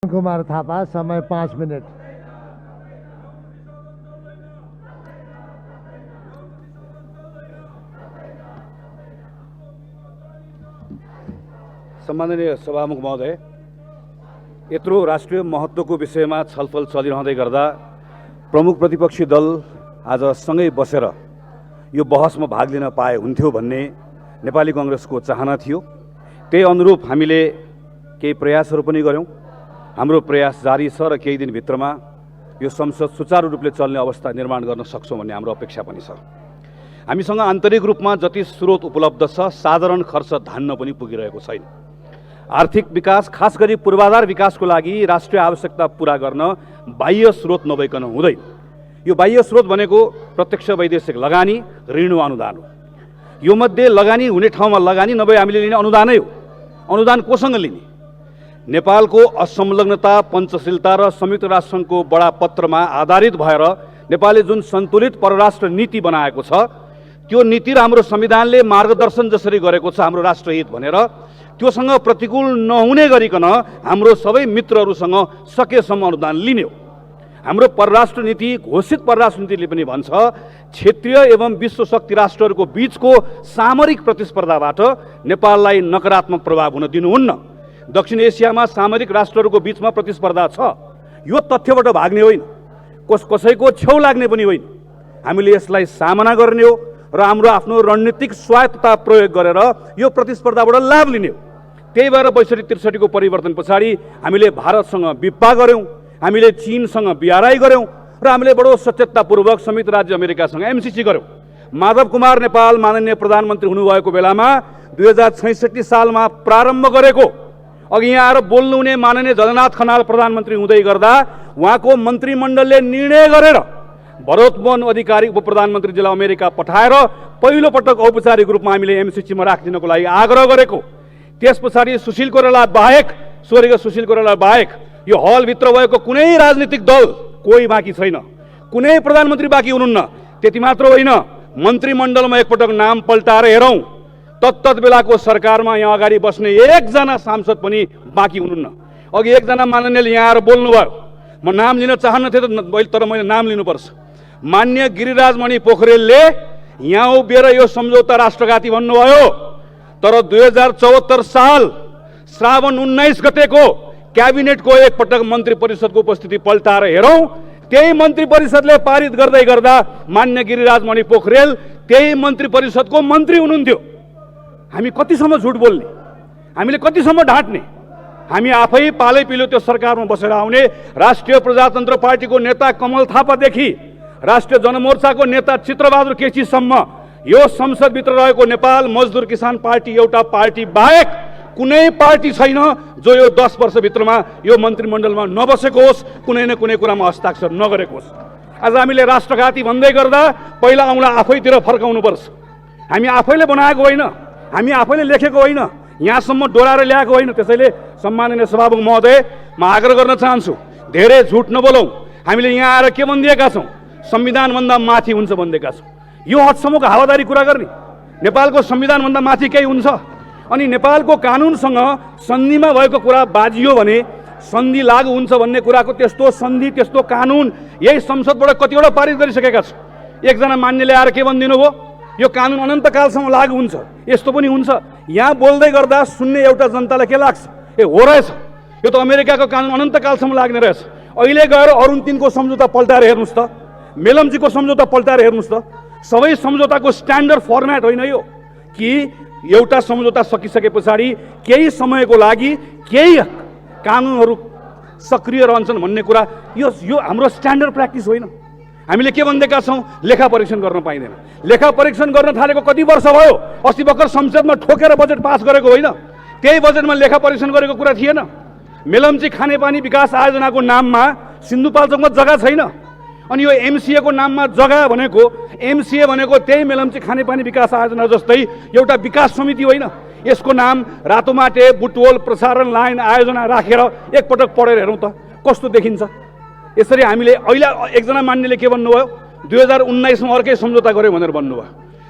कुमार थापा, समय 5 मिनट। सम्माननीय सभामुख महोदय, यत्रो राष्ट्रिय महत्त्वको विषयमा छलफल चलिरहँदै गर्दा प्रमुख प्रतिपक्षी दल आज सँगै बसेर यो बहसमा भाग लिन पाए हुन्थ्यो भन्ने नेपाली कांग्रेसको चाहना थियो। त्यही अनुरूप हामीले केही प्रयासहरू पनि गर्यौं। हाम्रो प्रयास जारी छ र केही दिनभित्रमा यो संसद सुचारू रूपले चल्ने अवस्था निर्माण गर्न सक्छौं भन्ने हाम्रो अपेक्षा पनि छ। हामीसँग आन्तरिक रूपमा जति स्रोत उपलब्ध छ, साधारण खर्च धान्न पनि पुगिरहेको छैन। आर्थिक विकास, खास गरी पूर्वाधार विकासको लागि राष्ट्रिय आवश्यकता पूरा गर्न बाह्य स्रोत नभइकन हुँदैन। यो बाह्य स्रोत भनेको प्रत्यक्ष वैदेशिक लगानी, ऋण वा अनुदान हो। यो मध्ये लगानी हुने ठाउँमा लगानी, नभए हामीले लिने अनुदानै हो। अनुदान कोसँग लिने? नेपालको असंलग्नता, पञ्चशीलता र संयुक्त राष्ट्रसङ्घको बडापत्रमा आधारित भएर नेपालले जुन सन्तुलित परराष्ट्र नीति बनाएको छ, त्यो नीति र हाम्रो संविधानले मार्गदर्शन जसरी गरेको छ हाम्रो राष्ट्रहित भनेर, त्योसँग प्रतिकूल नहुने गरिकन हाम्रो सबै मित्रहरूसँग सकेसम्म अनुदान लिने हो। हाम्रो परराष्ट्र नीति, घोषित परराष्ट्र नीतिले पनि भन्छ, क्षेत्रीय एवं विश्व शक्ति राष्ट्रहरूको बीचको सामरिक प्रतिस्पर्धाबाट नेपाललाई नकारात्मक प्रभाव हुन दिनुहुन्न। दक्षिण एसियामा सामरिक राष्ट्रहरूको बीचमा प्रतिस्पर्धा छ। यो तथ्यबाट भाग्ने होइन, कसैको छेउ लाग्ने पनि होइन। हामीले यसलाई सामना गर्ने हो र हाम्रो आफ्नो रणनीतिक स्वायत्तता प्रयोग गरेर यो प्रतिस्पर्धाबाट लाभ लिने हो। त्यही भएर 62-63 को परिवर्तन पछाडि हामीले भारतसँग विप्पा गर्यौं, हामीले चीनसँग बिआरआई गर्यौं र हामीले बडो सचेततापूर्वक संयुक्त राज्य अमेरिकासँग एमसीसी गर्यौं। माधव कुमार नेपाल माननीय प्रधानमन्त्री हुनुभएको बेलामा 2066 सालमा प्रारम्भ गरेको, अघि यहाँ आएर बोल्नु हुने माननीय जगन्नाथ खनाल प्रधानमन्त्री हुँदै गर्दा उहाँको मन्त्रीमण्डलले निर्णय गरेर भरतमोहन अधिकारी उप प्रधानमन्त्रीजीलाई अमेरिका पठाएर पहिलो पटक औपचारिक रूपमा हामीले एमसीसीमा राखिदिनको लागि आग्रह गरेको। त्यस पछाडि सुशील कोइराला बाहेक, स्वर्गीय सुशील कोइराला बाहेक यो हलभित्र भएको कुनै राजनीतिक दल कोही बाँकी छैन, कुनै प्रधानमन्त्री बाँकी हुनुहुन्न। त्यति मात्र होइन, मन्त्रीमण्डलमा एकपटक नाम पल्टाएर हेरौँ, तत्त बेलाको सरकारमा यहाँ अगाडि बस्ने एकजना सांसद पनि बाँकी हुनुहुन्न। अघि एकजना माननीयले यहाँ आएर बोल्नुभयो, म नाम लिन चाहन्नथेँ तर मैले नाम लिनुपर्छ। मान्य गिरिराजमणि पोखरेलले यहाँ उभिएर यो सम्झौता राष्ट्रघाती भन्नुभयो, तर 2074 साल श्रावण 19 गतेको क्याबिनेटको एकपटक मन्त्री परिषदको उपस्थिति पल्टाएर हेरौँ, त्यही मन्त्री परिषदले पारित गर्दै गर्दा मान्य गिरिराजमणि पोखरेल त्यही मन्त्री परिषदको मन्त्री हुनुहुन्थ्यो। हामी कतिसम्म झुट बोल्ने, हामीले कतिसम्म ढाँट्ने? हामी आफै पालै पिलो त्यो सरकारमा बसेर आउने राष्ट्रिय प्रजातन्त्र पार्टीको नेता कमल थापादेखि राष्ट्रिय जनमोर्चाको नेता चित्रबहादुर केसीसम्म यो संसदभित्र रहेको नेपाल मजदुर किसान पार्टी एउटा पार्टी बाहेक कुनै पार्टी छैन जो यो 10 वर्षभित्रमा यो मन्त्रीमण्डलमा नबसेको होस्, कुनै न कुनै कुरामा हस्ताक्षर नगरेको होस्। आज हामीले राष्ट्रघाती भन्दै गर्दा पहिला औँला आफैतिर फर्काउनुपर्छ। हामी आफैले बनाएको होइन, हामी आफैले लेखेको होइन, यहाँसम्म डोराएर ल्याएको होइन। त्यसैले सम्माननीय सभामुख महोदय, म आग्रह गर्न चाहन्छु, धेरै झुट नबोलौँ। हामीले यहाँ आएर के भनिदिएका छौँ? संविधानभन्दा माथि हुन्छ भनिदिएका छौँ। यो हदसम्मको हावादारी कुरा गर्ने? नेपालको संविधानभन्दा माथि केही हुन्छ? अनि नेपालको कानुनसँग सन्धिमा भएको कुरा बाजियो भने सन्धि लागू हुन्छ भन्ने कुराको त्यस्तो सन्धि, त्यस्तो कानुन यही संसदबाट कतिवटा पारित गरिसकेका छौँ। एकजना मान्यले आएर के भनिदिनु भयो? यो कानुन अनन्तकालसम्म लागू हुन्छ। यस्तो पनि हुन्छ? यहाँ बोल्दै गर्दा सुन्ने एउटा जनतालाई के लाग्छ? ए हो रहेछ, यो त अमेरिकाको कानुन अनन्तकालसम्म लाग्ने रहेछ। अहिले गएर अरुण 3 को सम्झौता पल्टाएर हेर्नुहोस् त, मेलम्चीको सम्झौता पल्टाएर हेर्नुहोस् त। सबै सम्झौताको स्ट्यान्डर्ड फर्मेट होइन यो कि एउटा सम्झौता सकिसके पछाडि केही समयको लागि केही कानुनहरू सक्रिय रहन्छन् भन्ने कुरा यो हाम्रो स्ट्यान्डर्ड प्र्याक्टिस होइन। हामीले के भन्दैका छौँ? लेखा परीक्षण गर्न पाइँदैन। लेखा परीक्षण गर्न थालेको कति वर्ष भयो? अस्ति भर्खर संसदमा ठोकेर बजेट पास गरेको होइन? त्यही बजेटमा लेखा परीक्षण गरेको कुरा थिएन। मेलम्ची खानेपानी विकास आयोजनाको नाममा सिन्धुपाल्चोकमा जग्गा छैन, अनि यो एमसीए को नाममा जग्गा भनेको, एमसीए भनेको त्यही मेलम्ची खानेपानी विकास आयोजना जस्तै एउटा विकास समिति होइन। यसको नाम रातोमाटे बुटवल प्रसारण लाइन आयोजना राखेर एकपटक पढेर हेरौँ त कस्तो देखिन्छ। यसरी हामीले अहिले एकजना मान्यले के भन्नुभयो? 2019 मा अर्कै सम्झौता गर्यो भनेर भन्नुभयो।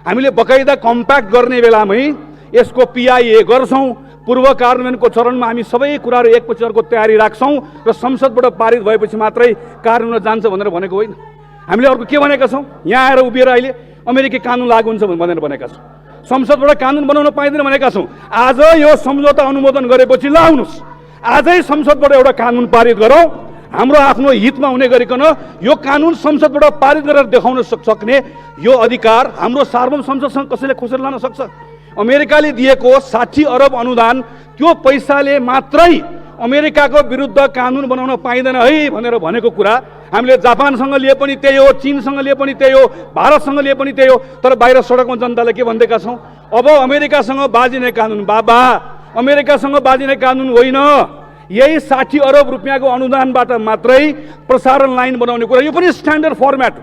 हामीले बकाइदा कम्प्याक्ट गर्ने बेलामै यसको पिआइए गर्छौँ, पूर्व कार्यान्वयनको चरणमा हामी सबै कुराहरू एकपछि अर्को तयारी राख्छौँ र संसदबाट पारित भएपछि मात्रै कार्यान्वयन जान्छ भनेर भनेको होइन। हामीले अर्को के भनेका छौँ, यहाँ आएर उभिएर अहिले अमेरिकी कानुन लागू हुन्छ भनेर भनेका छौँ, संसदबाट कानुन बनाउन पाइँदैन भनेका छौँ। आज यो सम्झौता अनुमोदन गरेपछि लाउनुहोस्, आजै संसदबाट एउटा कानुन पारित गरौँ, हाम्रो आफ्नो हितमा हुने गरिकन यो कानुन संसदबाट पारित गरेर देखाउन सक्ने यो अधिकार हाम्रो सार्वभौम संसदसँग कसैले खोसेर लान सक्छ? अमेरिकाले दिएको 60 अरब अनुदान, त्यो पैसाले मात्रै अमेरिकाको विरुद्ध कानुन बनाउन पाइँदैन है भनेर भनेको कुरा हामीले जापानसँग लिए पनि त्यही हो, चीनसँग लिए पनि त्यही हो, भारतसँग लिए पनि त्यही हो। तर बाहिर सडकमा जनतालाई के भन्दैका छौँ, अब अमेरिकासँग बाजिने कानुन बाबा, अमेरिकासँग बाजिने कानुन होइन, यही 60 अरब रुपियाँको अनुदानबाट मात्रै प्रसारण लाइन बनाउने कुरा, यो पनि स्ट्यान्डर्ड फर्मेट।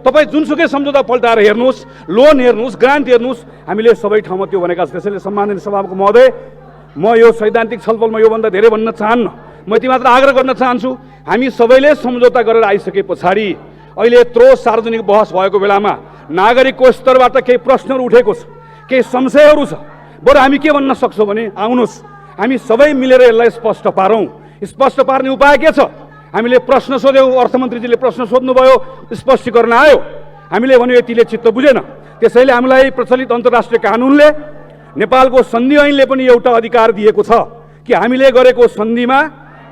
तपाईँ जुनसुकै सम्झौता पल्टाएर हेर्नुहोस्, लोन हेर्नुहोस्, ग्रान्ट हेर्नुहोस्, हामीले सबै ठाउँमा त्यो भनेका छौँ। त्यसैले सम्माननीय सभामुख महोदय, म यो सैद्धान्तिक छलफलमा योभन्दा धेरै भन्न चाहन्न, म यति मात्र आग्रह गर्न चाहन्छु, हामी सबैले सम्झौता गरेर आइसके पछाडि अहिले यत्रो सार्वजनिक बहस भएको बेलामा नागरिकको स्तरबाट केही प्रश्नहरू उठेको छ, केही संशयहरू छ, बरु हामी के भन्न सक्छौँ भने आउनुहोस् हामी सबै मिलेर यसलाई स्पष्ट पारौँ। स्पष्ट पार्ने उपाय के छ? हामीले प्रश्न सोध्यौँ, अर्थमन्त्रीजीले प्रश्न सोध्नुभयो, स्पष्टीकरण आयो, हामीले भन्यो यतिले चित्त बुझेन। त्यसैले हामीलाई प्रचलित अन्तर्राष्ट्रिय कानुनले, नेपालको सन्धि ऐनले पनि एउटा अधिकार दिएको छ कि हामीले गरेको सन्धिमा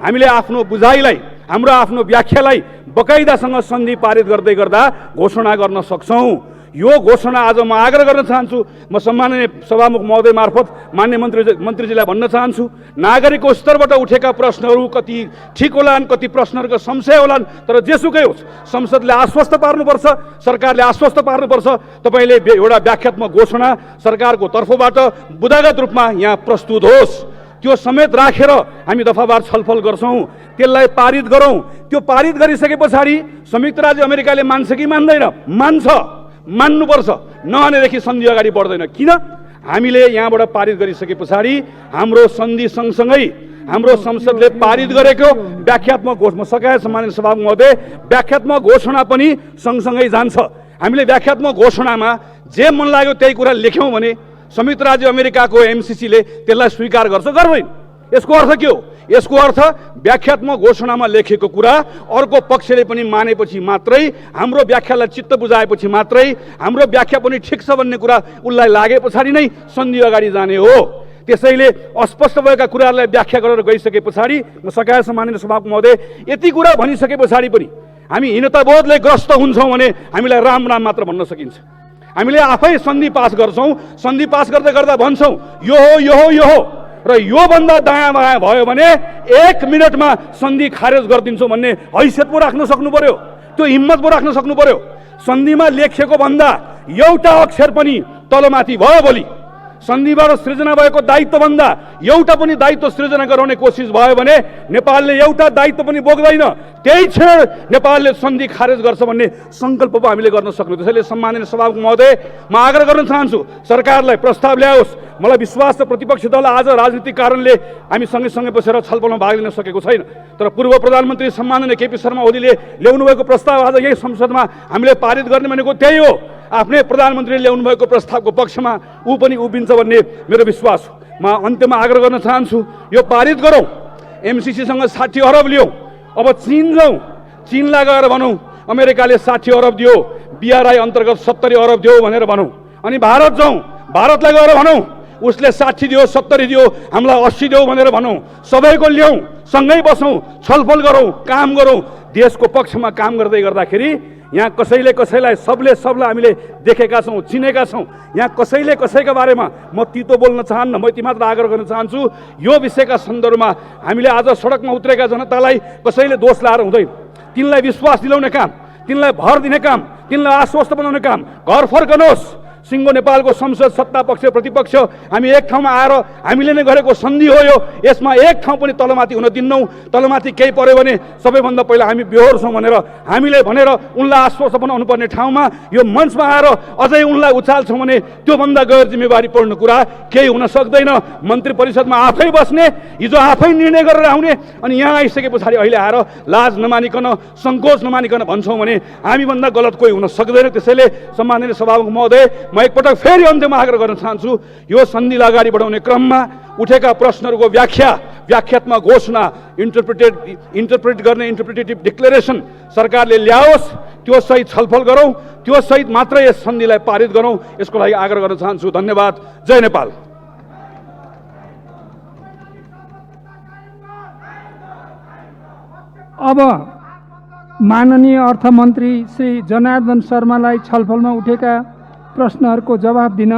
हामीले आफ्नो बुझाइलाई, हाम्रो आफ्नो व्याख्यालाई बकाइदासँग सन्धि पारित गर्दै गर्दा घोषणा गर्न सक्छौँ। यो घोषणा आज म आग्रह गर्न चाहन्छु, म सम्माननीय सभामुख महोदय मार्फत मान्य मन्त्रीजीलाई भन्न चाहन्छु, नागरिकको स्तरबाट उठेका प्रश्नहरू कति ठिक होलान्, कति प्रश्नहरूको संशय होलान्, तर जेसुकै होस् संसदले आश्वस्त पार्नुपर्छ, सरकारले आश्वस्त पार्नुपर्छ। तपाईँले एउटा व्याख्यात्मक घोषणा सरकारको तर्फबाट बुदागत रूपमा यहाँ प्रस्तुत होस्, त्यो समेत राखेर हामी दफावार छलफल गर्छौँ, त्यसलाई पारित गरौँ। त्यो पारित गरिसके पछाडि संयुक्त राज्य अमेरिकाले मान्छ कि मान्दैन? मान्छ, मान्नुपर्छ, नमानेदेखि सन्धि अगाडि बढ्दैन। किन? हामीले यहाँबाट पारित गरिसके पछाडि हाम्रो सन्धि सँगसँगै हाम्रो संसदले पारित गरेको व्याख्यात्मक घोषणा, सकाय सम्मानित सभामुख महोदय, व्याख्यात्मक घोषणा पनि सँगसँगै जान्छ। हामीले व्याख्यात्मक घोषणामा जे मन लाग्यो त्यही कुरा लेख्यौँ भने संयुक्त राज्य अमेरिकाको एमसिसीले त्यसलाई स्वीकार गर्छ, गर्दैन? यसको अर्थ के हो? यसको अर्थ व्याख्यात्मक घोषणामा लेखेको कुरा अर्को पक्षले पनि मानेपछि मात्रै, हाम्रो व्याख्यालाई चित्त बुझाएपछि मात्रै, हाम्रो व्याख्या पनि ठिक छ भन्ने कुरा उसलाई लागे पछाडि नै सन्धि अगाडि जाने हो। त्यसैले अस्पष्ट भएका कुराहरूलाई व्याख्या गरेर गइसके पछाडि म सकाय सम्मानित सभामुख महोदय, यति कुरा भनिसके पछाडि पनि हामी हीनताबोधले ग्रस्त हुन्छौँ भने हामीलाई राम राम मात्र भन्न सकिन्छ। हामीले आफै सन्धि पास गर्छौँ, सन्धि पास गर्दै गर्दा भन्छौँ यो हो, यो हो, यो हो, र योभन्दा दायाँ बायाँ भयो भने 1 मिनटमा सन्धि खारेज गरिदिन्छौँ भन्ने हैसियत पो राख्न सक्नु पर्यो, त्यो हिम्मत पो राख्न सक्नु पर्यो। सन्धिमा लेखिएको भन्दा एउटा अक्षर पनि तलमाथि भयो भोलि, सन्धिबाट सृजना भएको दायित्वभन्दा एउटा पनि दायित्व सृजना गराउने कोसिस भयो भने नेपालले एउटा दायित्व पनि बोक्दैन, त्यही क्षण नेपालले सन्धि खारेज गर्छ भन्ने सङ्कल्प पो हामीले गर्न सक्नु। त्यसैले सम्माननीय सभामुख महोदय, म आग्रह गर्न चाहन्छु सरकारलाई प्रस्ताव ल्याओस्। मलाई विश्वास छ प्रतिपक्षी दल आज राजनीतिक कारणले हामी सँगै बसेर छलफलमा भाग लिन सकेको छैन, तर पूर्व प्रधानमन्त्री सम्माननीय केपी शर्मा ओलीले ल्याउनु भएको प्रस्ताव आज यही संसदमा हामीले पारित गर्ने भनेको त्यही हो। आफ्नै प्रधानमन्त्रीले ल्याउनु भएको प्रस्तावको पक्षमा ऊ पनि उभिन्छ भन्ने मेरो विश्वास हो। म अन्त्यमा आग्रह गर्न चाहन्छु, यो पारित गरौँ, एमसिसीसँग 60 अरब लियौँ, अब चीन जाउँ, चीनलाई गएर भनौँ अमेरिकाले 60 अरब दियो, बिआरआई अन्तर्गत 70 अरब दियो भनेर भनौँ, अनि भारत जाउँ, भारतलाई गएर भनौँ उसले 60 दियो, 70 दियो, हामीलाई 80 दियो भनेर भनौँ, सबैको ल्याउँ, सँगै बसौँ, छलफल गरौँ, काम गरौँ। देशको पक्षमा काम गर्दै गर्दाखेरि यहाँ कसैले कसैलाई, सबले सबलाई हामीले देखेका छौँ, चिनेका छौँ। यहाँ कसैले कसैका बारेमा म तितो बोल्न चाहन्न, म यति मात्र आग्रह गर्न चाहन्छु, यो विषयका सन्दर्भमा हामीले आज सडकमा उत्रेका जनतालाई कसैले दोष लाएर हुँदैन। तिनलाई विश्वास दिलाउने काम, तिनलाई भर दिने काम, तिनलाई आश्वस्त बनाउने काम, घर फर्कनुहोस्। सिङ्गो नेपालको संसद सत्ता पक्ष प्रतिपक्ष हामी एक ठाउँमा आएर हामीले नै गरेको सन्धि हो यो, यसमा एक ठाउँ पनि तलमाथि हुन दिन्नौँ। तलमाथि केही पर्यो भने सबैभन्दा पहिला हामी बेहोर छौँ भनेर हामीले भनेर उनलाई आश्वस्त बनाउनु पर्ने ठाउँमा यो मञ्चमा आएर अझै उनलाई उचाल्छौँ भने त्योभन्दा गैर जिम्मेवारी पर्ने कुरा केही हुन सक्दैन। मन्त्री परिषदमा आफै बस्ने, हिजो आफै निर्णय गरेर आउने, अनि यहाँ आइसके पछाडि अहिले आएर लाज नमानिकन, सङ्कोच नमानिकन भन्छौँ भने हामीभन्दा गलत कोही हुन सक्दैन। त्यसैले सम्माननीय सभामुख महोदय, म एकपटक फेरि अन्त्यमा आग्रह गर्न चाहन्छु, यो सन्धिलाई अगाडि बढाउने क्रममा उठेका प्रश्नहरूको व्याख्यात्मक घोषणा, इन्टरप्रेट गर्ने इन्टरप्रिटेटिभ डिक्लेरेसन सरकारले ल्याओस्, त्यो सहित छलफल गरौँ, त्यो सहित मात्रै यस सन्धिलाई पारित गरौँ। यसको लागि आग्रह गर्न चाहन्छु। धन्यवाद। जय नेपाल। अब माननीय अर्थमन्त्री श्री जनार्दन शर्मालाई छलफलमा उठेका प्रश्नहरूको जवाफ दिन